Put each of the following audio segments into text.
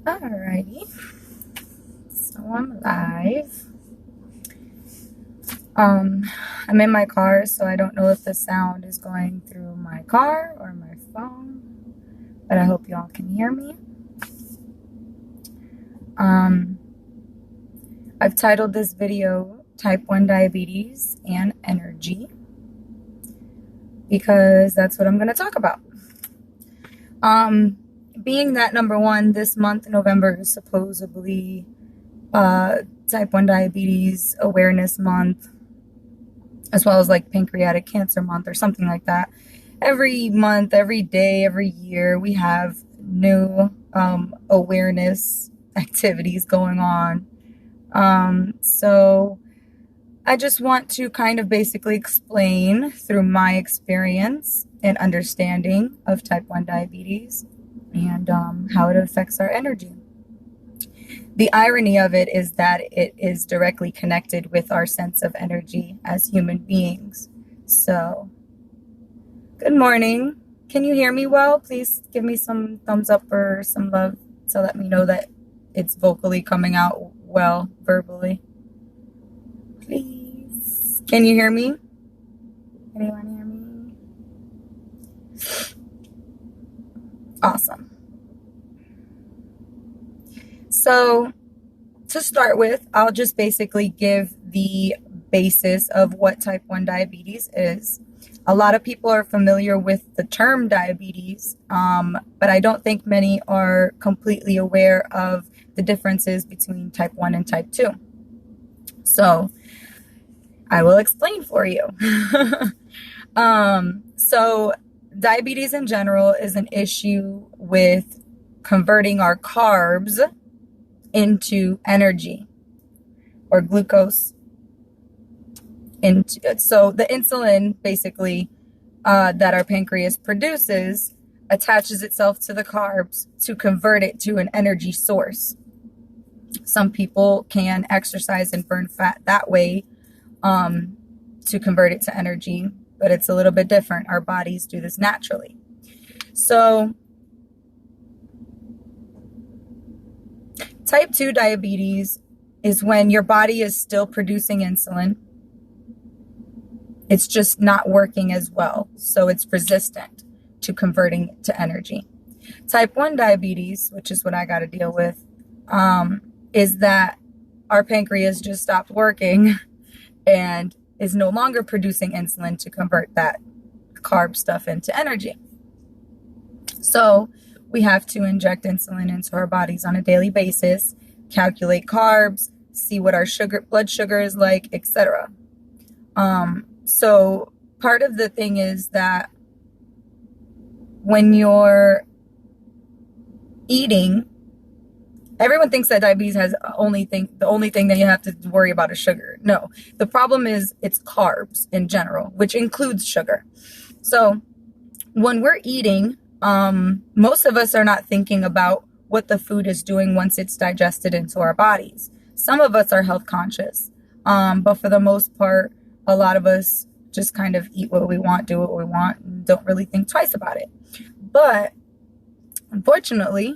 Alrighty, so I'm live. I'm in my car, so I don't know if the sound is going through my car or my phone, but I hope y'all can hear me. I've titled this video Type 1 Diabetes and Energy because that's what I'm going to talk about. Being that number one, this month, November, is supposedly Type 1 Diabetes Awareness Month, as well as like Pancreatic Cancer Month or something like that. Every month, every day, every year, we have new awareness activities going on. So I just want to kind of basically explain through my experience and understanding of type 1 diabetes and how it affects our energy. The irony of it is that it is directly connected with our sense of energy as human beings. So, good morning. Can you hear me well? Please give me some thumbs up or some love to let me know that it's vocally coming out well, verbally. Please. Can you hear me? Anyone hear me? Awesome. So, to start with, I'll just basically give the basis of what type 1 diabetes is. A lot of people are familiar with the term diabetes, but I don't think many are completely aware of the differences between type 1 and type 2. So, I will explain for you. So, diabetes in general is an issue with converting our carbs into energy or glucose. So the insulin basically that our pancreas produces attaches itself to the carbs to convert it to an energy source. Some people can exercise and burn fat that way to convert it to energy, but it's a little bit different. Our bodies do this naturally. So type 2 diabetes is when your body is still producing insulin. It's just not working as well, so it's resistant to converting it to energy. Type 1 diabetes, which is what I got to deal with, is that our pancreas just stopped working and is no longer producing insulin to convert that carb stuff into energy. So we have to inject insulin into our bodies on a daily basis, calculate carbs, see what our blood sugar is like, etc. So part of the thing is that when you're eating, everyone thinks that diabetes has the only thing that you have to worry about is sugar. No, the problem is it's carbs in general, which includes sugar. So when we're eating, most of us are not thinking about what the food is doing once it's digested into our bodies. Some of us are health conscious, but for the most part, a lot of us just kind of eat what we want, do what we want, and don't really think twice about it. But unfortunately,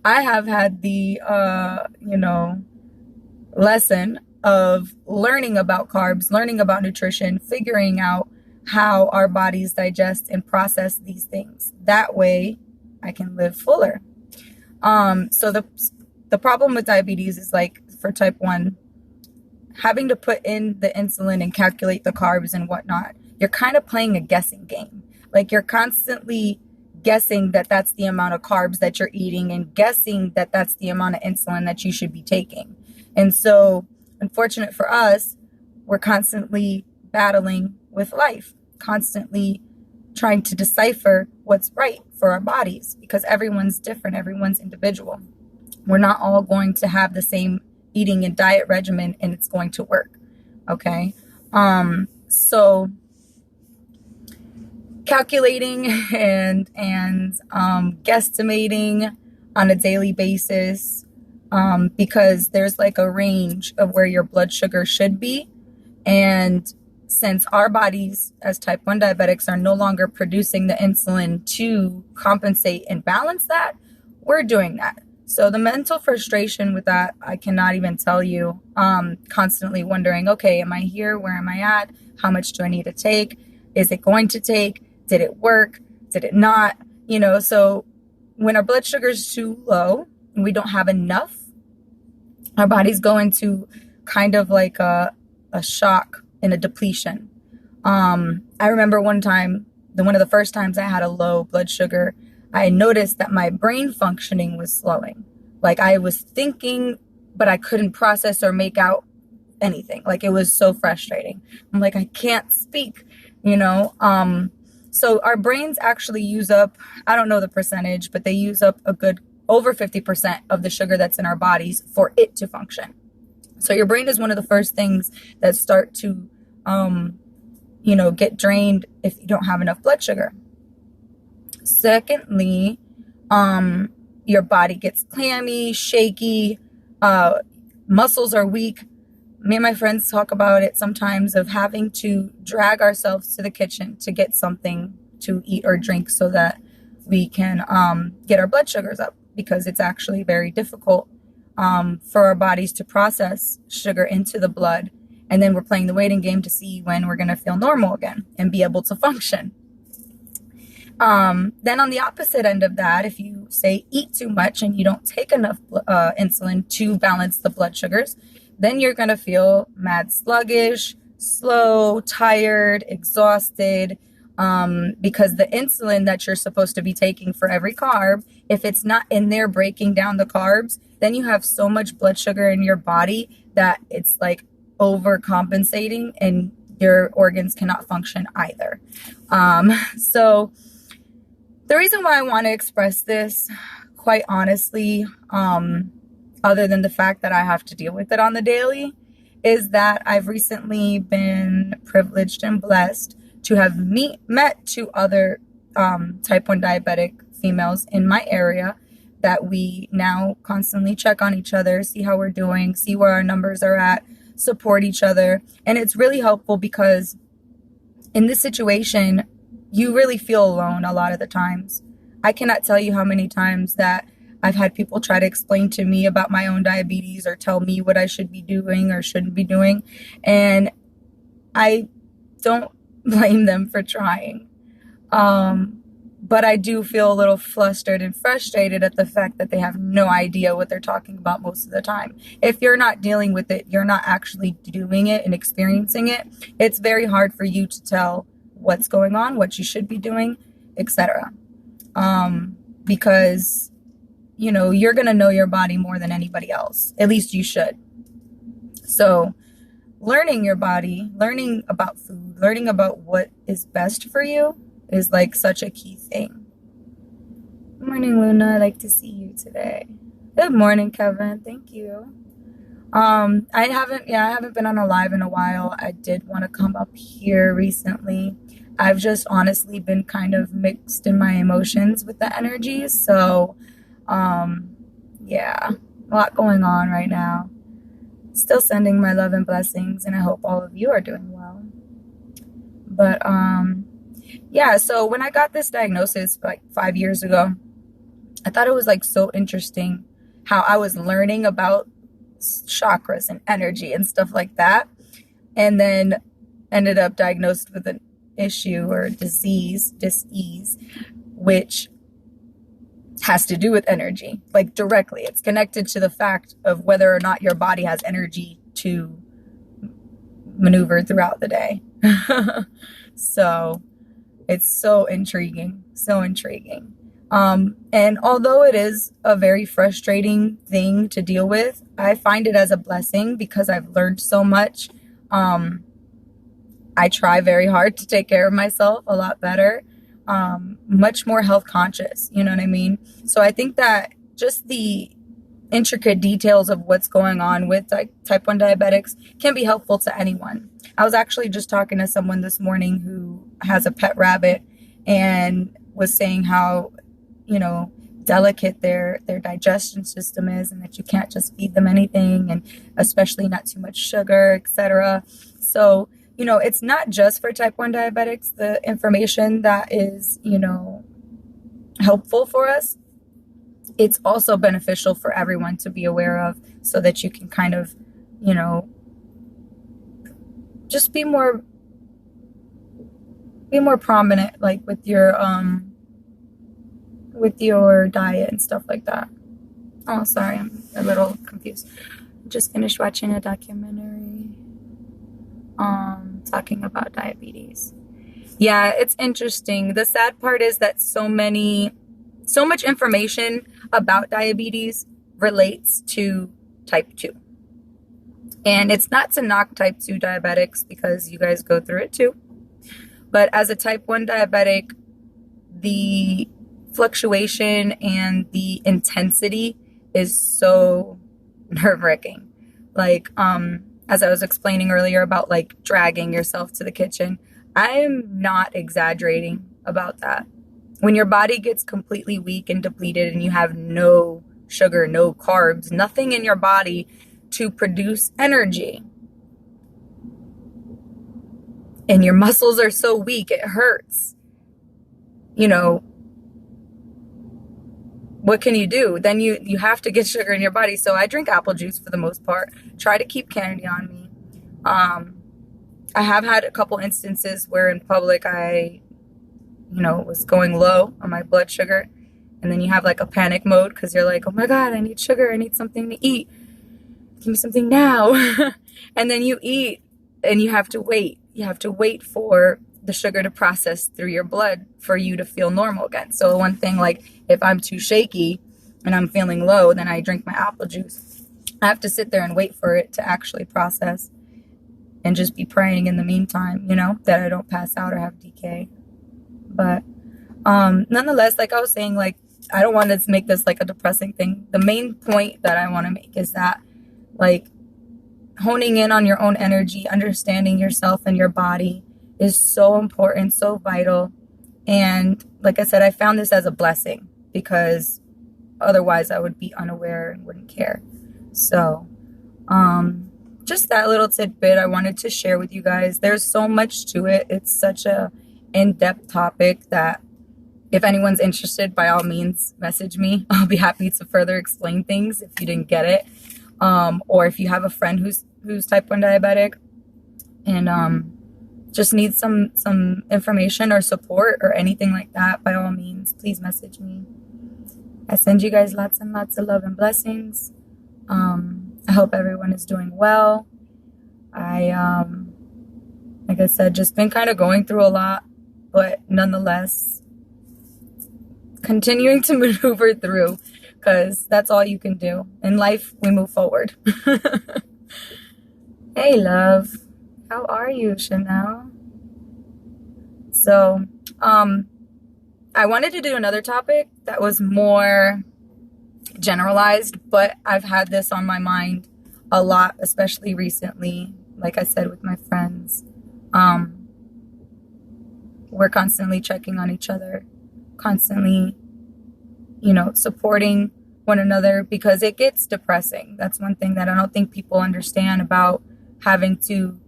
I have had the, lesson of learning about carbs, learning about nutrition, figuring out how our bodies digest and process these things. That way I can live fuller. So the problem with diabetes is, like, for type 1, having to put in the insulin and calculate the carbs and whatnot, you're kind of playing a guessing game. Like, you're constantly guessing that that's the amount of carbs that you're eating and guessing that that's the amount of insulin that you should be taking. And so, unfortunate for us, we're constantly battling with life, constantly trying to decipher what's right for our bodies, because everyone's different, everyone's individual. We're not all going to have the same eating and diet regimen and it's going to work. Okay. So calculating and guesstimating on a daily basis, because there's like a range of where your blood sugar should be. And since our bodies as type 1 diabetics are no longer producing the insulin to compensate and balance that, we're doing that. So the mental frustration with that, I cannot even tell you. Constantly wondering, okay, am I here? Where am I at? How much do I need to take? Is it going to take? Did it work? Did it not? So when our blood sugar is too low and we don't have enough, our bodies go into kind of like a shock and a depletion. I remember one of the first times I had a low blood sugar, I noticed that my brain functioning was slowing. Like I was thinking, but I couldn't process or make out anything. Like it was so frustrating. I'm like, I can't speak, So our brains actually use up, I don't know the percentage, but they use up a good over 50% of the sugar that's in our bodies for it to function. So your brain is one of the first things that start to, get drained if you don't have enough blood sugar. Secondly, your body gets clammy, shaky, muscles are weak. Me and my friends talk about it sometimes of having to drag ourselves to the kitchen to get something to eat or drink so that we can get our blood sugars up, because it's actually very difficult for our bodies to process sugar into the blood. And then we're playing the waiting game to see when we're going to feel normal again and be able to function. Then on the opposite end of that, if you say eat too much and you don't take enough insulin to balance the blood sugars, then you're going to feel mad sluggish, slow, tired, exhausted, because the insulin that you're supposed to be taking for every carb, if it's not in there breaking down the carbs, then you have so much blood sugar in your body that it's like overcompensating and your organs cannot function either. So the reason why I want to express this, quite honestly, other than the fact that I have to deal with it on the daily, is that I've recently been privileged and blessed to have met two other type 1 diabetic females in my area that we now constantly check on each other, see how we're doing, see where our numbers are at, support each other. And it's really helpful because in this situation, you really feel alone a lot of the times. I cannot tell you how many times that I've had people try to explain to me about my own diabetes or tell me what I should be doing or shouldn't be doing. And I don't blame them for trying. But I do feel a little flustered and frustrated at the fact that they have no idea what they're talking about most of the time. If you're not dealing with it, you're not actually doing it and experiencing it, it's very hard for you to tell what's going on, what you should be doing, etc. Because, you're going to know your body more than anybody else. At least you should. So learning your body, learning about food, learning about what is best for you is like such a key thing. Good morning, Luna. I'd like to see you today. Good morning, Kevin. Thank you. I haven't been on a live in a while. I did want to come up here recently. I've just honestly been kind of mixed in my emotions with the energy. So, a lot going on right now. Still sending my love and blessings, and I hope all of you are doing well. But, so when I got this diagnosis like 5 years ago, I thought it was like so interesting how I was learning about chakras and energy and stuff like that, and then ended up diagnosed with an issue or disease, which has to do with energy, like directly. It's connected to the fact of whether or not your body has energy to maneuver throughout the day. So it's so intriguing. And although it is a very frustrating thing to deal with, I find it as a blessing because I've learned so much. I try very hard to take care of myself a lot better, much more health conscious, you know what I mean? So I think that just the intricate details of what's going on with type 1 diabetics can be helpful to anyone. I was actually just talking to someone this morning who has a pet rabbit and was saying how, delicate their digestion system is, and that you can't just feed them anything, and especially not too much sugar, etc. So, it's not just for type 1 diabetics, the information that is, helpful for us. it's also beneficial for everyone to be aware of, so that you can kind of, you know, just be more prominent, like with your diet and stuff like that. Oh, sorry, I'm a little confused. Just finished watching a documentary talking about diabetes. Yeah, it's interesting. The sad part is that so much information about diabetes relates to type 2. And it's not to knock type 2 diabetics, because you guys go through it too. But as a type 1 diabetic, the fluctuation and the intensity is so nerve-wracking. Like, as I was explaining earlier about like dragging yourself to the kitchen, I am not exaggerating about that. When your body gets completely weak and depleted and you have no sugar, no carbs, nothing in your body to produce energy, and your muscles are so weak, it hurts. You know, what can you do? Then you have to get sugar in your body. So I drink apple juice for the most part. Try to keep candy on me. I have had a couple instances where in public I, was going low on my blood sugar. And then you have like a panic mode because you're like, oh my God, I need sugar. I need something to eat. Give me something now. And then you eat and you have to wait. You have to wait for the sugar to process through your blood for you to feel normal again. So one thing, like if I'm too shaky and I'm feeling low, then I drink my apple juice. I have to sit there and wait for it to actually process and just be praying in the meantime, that I don't pass out or have decay. But nonetheless, like I was saying, like I don't want to make this like a depressing thing. The main point that I want to make is that like honing in on your own energy, understanding yourself and your body is so important, so vital. And like I said, I found this as a blessing because otherwise I would be unaware and wouldn't care. So just that little tidbit I wanted to share with you guys. There's so much to it. It's such a in-depth topic that if anyone's interested, by all means, message me. I'll be happy to further explain things if you didn't get it. Or if you have a friend who's type 1 diabetic and just needs some information or support or anything like that, by all means, please message me. I send you guys lots and lots of love and blessings. I hope everyone is doing well. Like I said, just been kind of going through a lot, but nonetheless, continuing to maneuver through, because that's all you can do. In life, we move forward. Hey, love. How are you, Chanel? So, I wanted to do another topic that was more generalized, but I've had this on my mind a lot, especially recently. Like I said, with my friends, we're constantly checking on each other, constantly, supporting one another, because it gets depressing. That's one thing that I don't think people understand about having to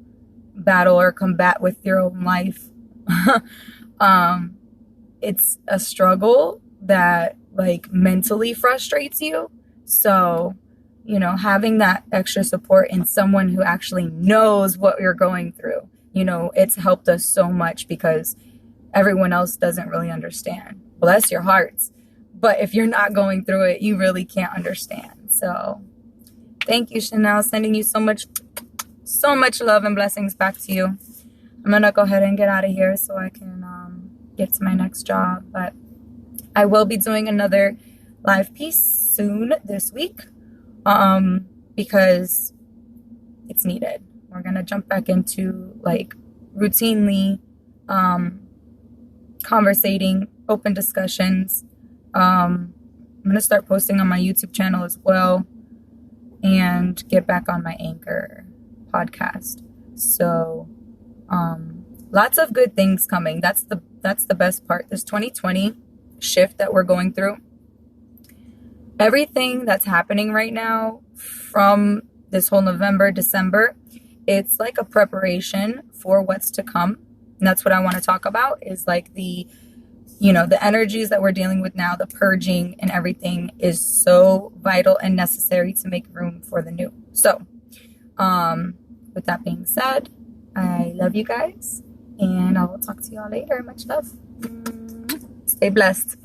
battle or combat with your own life. It's a struggle that like mentally frustrates you. So, having that extra support in someone who actually knows what you're going through, it's helped us so much because everyone else doesn't really understand. Bless your hearts. But if you're not going through it, you really can't understand. So thank you, Chanel. Sending you so much love and blessings back to you. I'm going to go ahead and get out of here so I can get to my next job. But I will be doing another live piece soon this week because it's needed. We're going to jump back into like routinely conversating, open discussions. I'm going to start posting on my YouTube channel as well and get back on my Anchor podcast. So lots of good things coming. That's the best part. This 2020 shift that we're going through, everything that's happening right now from this whole November, December, it's like a preparation for what's to come. And that's what I want to talk about, is like the you know, the energies that we're dealing with now, the purging and everything is so vital and necessary to make room for the new. So, with that being said, I love you guys, and I will talk to y'all later. Much love. Stay blessed.